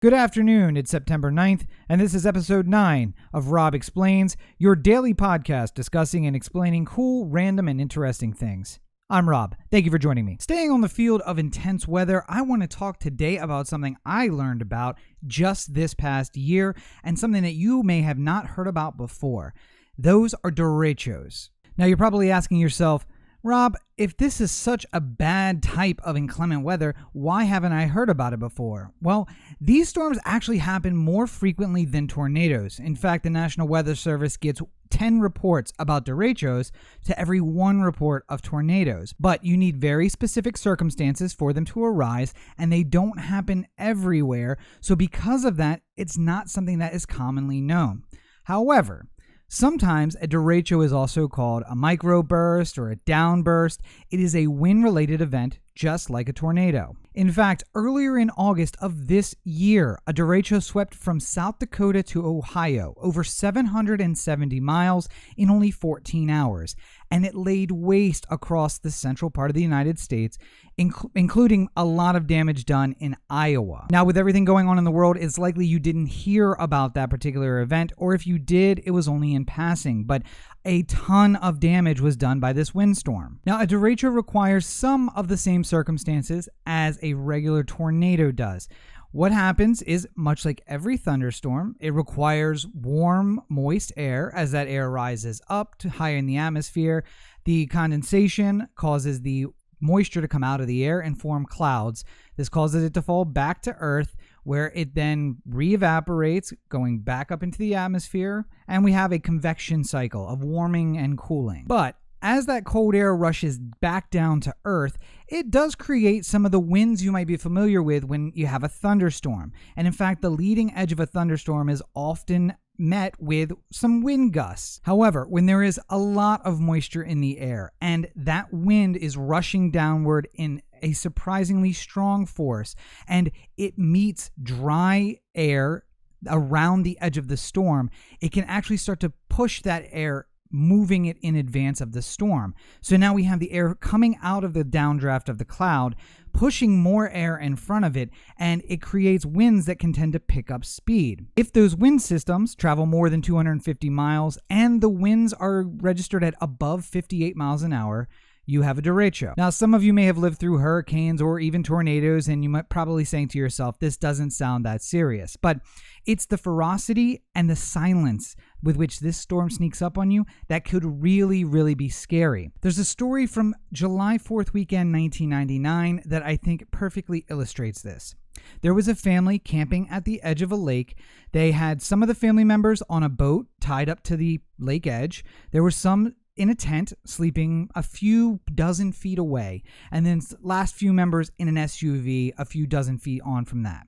Good afternoon, it's September 9th, and this is episode 9 of Rob Explains, your daily podcast discussing and explaining cool, random, and interesting things. I'm Rob. Thank you for joining me. Staying on the field of intense weather, I want to talk today about something I learned about just this past year, and something that you may have not heard about before. Those are derechos. Now, you're probably asking yourself, Rob, if this is such a bad type of inclement weather, why haven't I heard about it before? Well, these storms actually happen more frequently than tornadoes. In fact, the National Weather Service gets 10 reports about derechos to every 1 report of tornadoes. But you need very specific circumstances for them to arise, and they don't happen everywhere. So because of that, it's not something that is commonly known. However, sometimes a derecho is also called a microburst or a downburst. It is a wind-related event, just like a tornado. In fact, earlier in August of this year, a derecho swept from South Dakota to Ohio, over 770 miles in only 14 hours, and it laid waste across the central part of the United States, including a lot of damage done in Iowa. Now, with everything going on in the world, it's likely you didn't hear about that particular event, or if you did, it was only in passing, but a ton of damage was done by this windstorm. Now, a derecho requires some of the same circumstances as a regular tornado does. What happens is, much like every thunderstorm, it requires warm, moist air. As that air rises up to higher in the atmosphere, the condensation causes the moisture to come out of the air and form clouds. This causes it to fall back to Earth, where it then re-evaporates, going back up into the atmosphere, and we have a convection cycle of warming and cooling. But as that cold air rushes back down to Earth, it does create some of the winds you might be familiar with when you have a thunderstorm. And in fact, the leading edge of a thunderstorm is often met with some wind gusts. However, when there is a lot of moisture in the air and that wind is rushing downward in a surprisingly strong force, and it meets dry air around the edge of the storm, it can actually start to push that air, moving it in advance of the storm. So now we have the air coming out of the downdraft of the cloud, pushing more air in front of it, and it creates winds that can tend to pick up speed. If those wind systems travel more than 250 miles and the winds are registered at above 58 miles an hour, you have a derecho. Now, some of you may have lived through hurricanes or even tornadoes, and you might probably saying to yourself, this doesn't sound that serious. But it's the ferocity and the silence with which this storm sneaks up on you that could really, really be scary. There's a story from July 4th weekend, 1999, that I think perfectly illustrates this. There was a family camping at the edge of a lake. They had some of the family members on a boat tied up to the lake edge. There were some in a tent, sleeping a few dozen feet away, and then last few members in an SUV a few dozen feet on from that.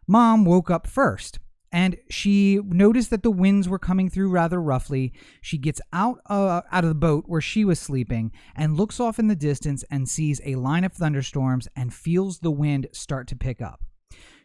Mom woke up first, and she noticed that the winds were coming through rather roughly. She gets out of the boat where she was sleeping and looks off in the distance and sees a line of thunderstorms and feels the wind start to pick up.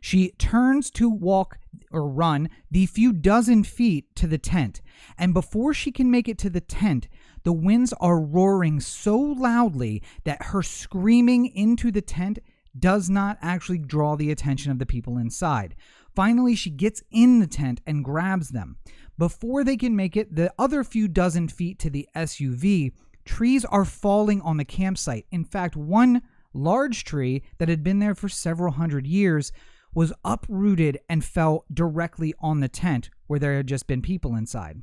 She turns to walk or run the few dozen feet to the tent, and before she can make it to the tent, the winds are roaring so loudly that her screaming into the tent does not actually draw the attention of the people inside. Finally, she gets in the tent and grabs them. Before they can make it the other few dozen feet to the SUV, trees are falling on the campsite. In fact, one large tree that had been there for several hundred years was uprooted and fell directly on the tent where there had just been people inside.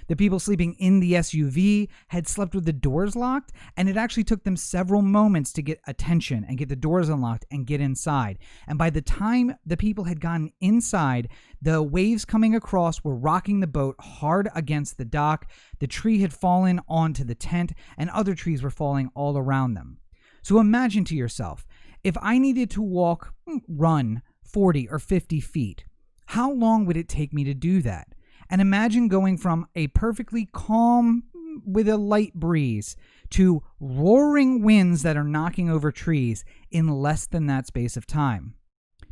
The people sleeping in the SUV had slept with the doors locked, and it actually took them several moments to get attention and get the doors unlocked and get inside. And by the time the people had gotten inside, the waves coming across were rocking the boat hard against the dock. The tree had fallen onto the tent, and other trees were falling all around them. So imagine to yourself, if I needed to run 40 or 50 feet, how long would it take me to do that? And imagine going from a perfectly calm, with a light breeze, to roaring winds that are knocking over trees in less than that space of time.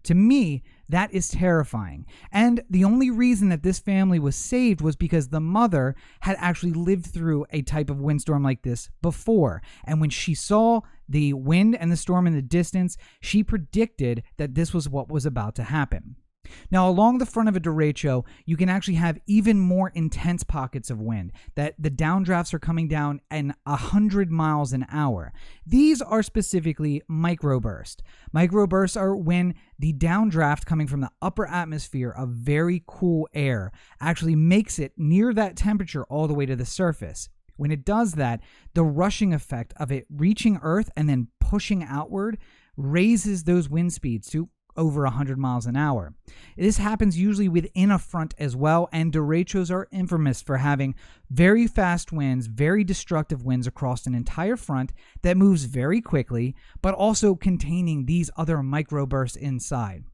To me, that is terrifying. And the only reason that this family was saved was because the mother had actually lived through a type of windstorm like this before. And when she saw the wind and the storm in the distance, she predicted that this was what was about to happen. Now, along the front of a derecho, you can actually have even more intense pockets of wind, that the downdrafts are coming down in 100 miles an hour. These are specifically microbursts. Microbursts are when the downdraft coming from the upper atmosphere of very cool air actually makes it near that temperature all the way to the surface. When it does that, the rushing effect of it reaching Earth and then pushing outward raises those wind speeds to over 100 miles an hour. This happens usually within a front as well, and derechos are infamous for having very fast winds, very destructive winds across an entire front that moves very quickly, but also containing these other microbursts inside.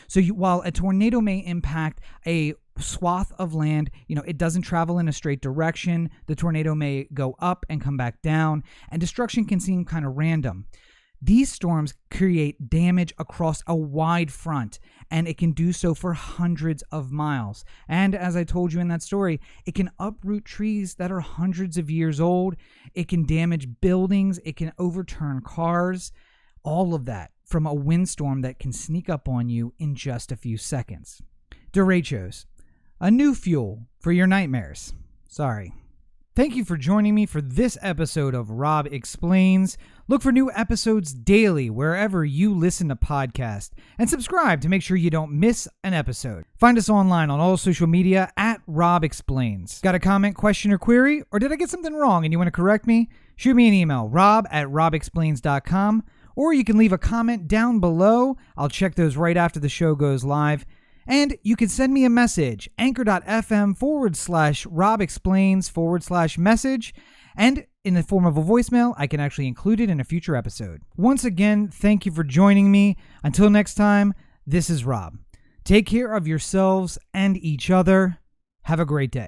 So while a tornado may impact a swath of land, it doesn't travel in a straight direction. The tornado may go up and come back down, and destruction can seem kind of random. These storms create damage across a wide front, and it can do so for hundreds of miles. And as I told you in that story, it can uproot trees that are hundreds of years old. It can damage buildings. It can overturn cars. All of that from a windstorm that can sneak up on you in just a few seconds. Derechos, a new fuel for your nightmares. Sorry. Thank you for joining me for this episode of Rob Explains. Look for new episodes daily wherever you listen to podcasts, and subscribe to make sure you don't miss an episode. Find us online on all social media at Rob Explains. Got a comment, question, or query? Or did I get something wrong and you want to correct me? Shoot me an email, rob@robexplains.com, or you can leave a comment down below. I'll check those right after the show goes live. And you can send me a message, anchor.fm/RobExplains/message. And in the form of a voicemail, I can actually include it in a future episode. Once again, thank you for joining me. Until next time, this is Rob. Take care of yourselves and each other. Have a great day.